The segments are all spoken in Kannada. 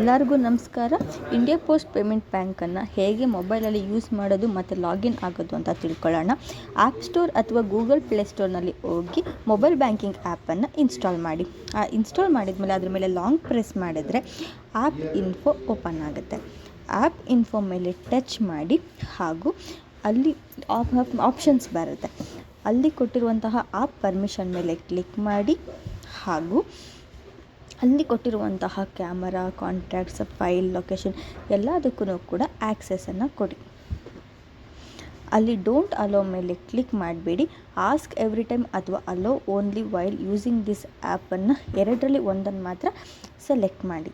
ಎಲ್ಲರಿಗೂ ನಮಸ್ಕಾರ. ಇಂಡಿಯಾ ಪೋಸ್ಟ್ ಪೇಮೆಂಟ್ ಬ್ಯಾಂಕನ್ನು ಹೇಗೆ ಮೊಬೈಲಲ್ಲಿ ಯೂಸ್ ಮಾಡೋದು ಮತ್ತು ಲಾಗಿನ್ ಆಗೋದು ಅಂತ ತಿಳ್ಕೊಳ್ಳೋಣ. ಆ್ಯಪ್ ಸ್ಟೋರ್ ಅಥವಾ ಗೂಗಲ್ ಪ್ಲೇಸ್ಟೋರ್ನಲ್ಲಿ ಹೋಗಿ ಮೊಬೈಲ್ ಬ್ಯಾಂಕಿಂಗ್ ಆ್ಯಪನ್ನು ಇನ್ಸ್ಟಾಲ್ ಮಾಡಿ. ಇನ್ಸ್ಟಾಲ್ ಮಾಡಿದ್ಮೇಲೆ ಅದ್ರ ಮೇಲೆ ಲಾಂಗ್ ಪ್ರೆಸ್ ಮಾಡಿದರೆ ಆ್ಯಪ್ ಇನ್ಫೋ ಓಪನ್ ಆಗುತ್ತೆ. ಆ್ಯಪ್ ಇನ್ಫೋ ಮೇಲೆ ಟಚ್ ಮಾಡಿ ಹಾಗೂ ಅಲ್ಲಿ ಆಪ್ಷನ್ಸ್ ಬರುತ್ತೆ. ಅಲ್ಲಿ ಕೊಟ್ಟಿರುವಂತಹ ಆ್ಯಪ್ ಪರ್ಮಿಷನ್ ಮೇಲೆ ಕ್ಲಿಕ್ ಮಾಡಿ ಹಾಗೂ ಅಲ್ಲಿ ಕೊಟ್ಟಿರುವಂತಹ ಕ್ಯಾಮರಾ, ಕಾಂಟ್ಯಾಕ್ಟ್ಸ್, ಫೈಲ್, ಲೊಕೇಶನ್ ಎಲ್ಲದಕ್ಕೂ ಕೂಡ ಆ್ಯಕ್ಸೆಸನ್ನು ಕೊಡಿ. ಅಲ್ಲಿ ಡೋಂಟ್ ಅಲೋ ಮೇಲೆ ಕ್ಲಿಕ್ ಮಾಡಬೇಡಿ. ಆಸ್ಕ್ ಎವ್ರಿ ಟೈಮ್ ಅಥವಾ hello only while using this ಆ್ಯಪನ್ನು ಎರಡರಲ್ಲಿ ಒಂದನ್ನು ಮಾತ್ರ ಸೆಲೆಕ್ಟ್ ಮಾಡಿ.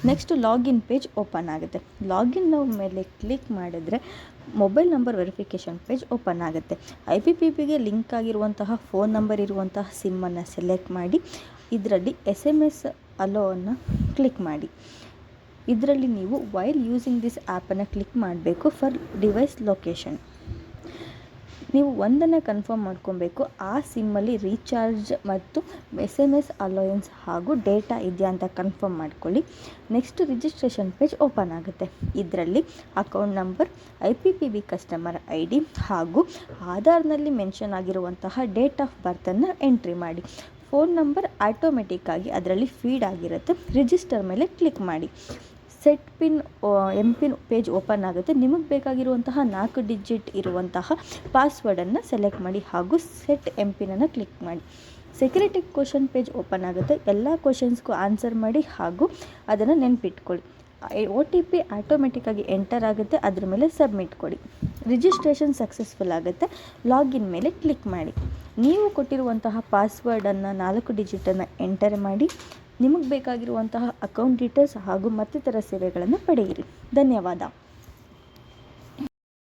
ನೆಕ್ಸ್ಟ್ ಲಾಗಿನ್ ಪೇಜ್ ಓಪನ್ ಆಗುತ್ತೆ. ಲಾಗಿನ್ ನೌ ಮೇಲೆ ಕ್ಲಿಕ್ ಮಾಡಿದ್ರೆ mobile number verification page open ಆಗುತ್ತೆ. IPPBಗೆ ಲಿಂಕ್ ಆಗಿರುವಂತಹ ಫೋನ್ ನಂಬರ್ ಇರುವಂತಹ ಸಿಮ್ಮನ್ನು ಸೆಲೆಕ್ಟ್ ಮಾಡಿ ಇದರಲ್ಲಿ SMS ಅಲೋವನ್ನು ಕ್ಲಿಕ್ ಮಾಡಿ. ಇದರಲ್ಲಿ ನೀವು ವೈಲ್ ಯೂಸಿಂಗ್ ದಿಸ್ ಆ್ಯಪನ್ನು ಕ್ಲಿಕ್ ಮಾಡಬೇಕು ಫಾರ್ ಡಿವೈಸ್ ಲೊಕೇಶನ್. ನೀವು ಒಂದನ್ನು ಕನ್ಫರ್ಮ್ ಮಾಡ್ಕೊಬೇಕು, ಆ ಸಿಮ್ಮಲ್ಲಿ ರೀಚಾರ್ಜ್ ಮತ್ತು SMS ಅಲೋಯನ್ಸ್ ಹಾಗೂ ಡೇಟಾ ಇದೆಯಾ ಅಂತ ಕನ್ಫರ್ಮ್ ಮಾಡ್ಕೊಳ್ಳಿ. ನೆಕ್ಸ್ಟ್ ರಿಜಿಸ್ಟ್ರೇಷನ್ ಪೇಜ್ ಓಪನ್ ಆಗುತ್ತೆ. ಇದರಲ್ಲಿ account number, IPPB customer ID ಹಾಗೂ ಆಧಾರ್ನಲ್ಲಿ ಮೆನ್ಷನ್ ಆಗಿರುವಂತಹ ಡೇಟ್ ಆಫ್ ಬರ್ತನ್ನು ಎಂಟ್ರಿ ಮಾಡಿ. ಫೋನ್ ನಂಬರ್ ಆಟೋಮೆಟಿಕ್ಕಾಗಿ ಅದರಲ್ಲಿ ಫೀಡ್ ಆಗಿರುತ್ತೆ. ರಿಜಿಸ್ಟರ್ ಮೇಲೆ ಕ್ಲಿಕ್ ಮಾಡಿ. Set pin MPIN page open ಆಗುತ್ತೆ. ನಿಮಗೆ ಬೇಕಾಗಿರುವಂತಹ 4 ಡಿಜಿಟ್ ಇರುವಂತಹ ಪಾಸ್ವರ್ಡನ್ನು ಸೆಲೆಕ್ಟ್ ಮಾಡಿ ಹಾಗೂ ಸೆಟ್ MPIN ಕ್ಲಿಕ್ ಮಾಡಿ. ಸೆಕ್ಯೂರಿಟಿ ಕ್ವಶನ್ ಪೇಜ್ ಓಪನ್ ಆಗುತ್ತೆ. ಎಲ್ಲ ಕ್ವಶನ್ಸ್ಗೂ ಆನ್ಸರ್ ಮಾಡಿ ಹಾಗೂ ಅದನ್ನು ನೆನಪಿಟ್ಕೊಳ್ಳಿ. OTP ಆಟೋಮೆಟಿಕ್ಕಾಗಿ ಎಂಟರ್ ಆಗುತ್ತೆ. ಅದ್ರ ಮೇಲೆ ಸಬ್ಮಿಟ್ ಕೊಡಿ. ರಿಜಿಸ್ಟ್ರೇಷನ್ ಸಕ್ಸಸ್ಫುಲ್ ಆಗುತ್ತೆ. ಲಾಗಿನ್ ಮೇಲೆ ಕ್ಲಿಕ್ ಮಾಡಿ. ನೀವು ಕೊಟ್ಟಿರುವಂತಹ ಪಾಸ್ವರ್ಡನ್ನು 4 ಡಿಜಿಟನ್ನು ಎಂಟರ್ ಮಾಡಿ ನಿಮಗೆ ಬೇಕಾಗಿರುವಂತಹ ಅಕೌಂಟ್ ಡೀಟೇಲ್ಸ್ ಹಾಗೂ ಮತ್ತಿತರ ಸೇವೆಗಳನ್ನು ಪಡೆಯಿರಿ. ಧನ್ಯವಾದ.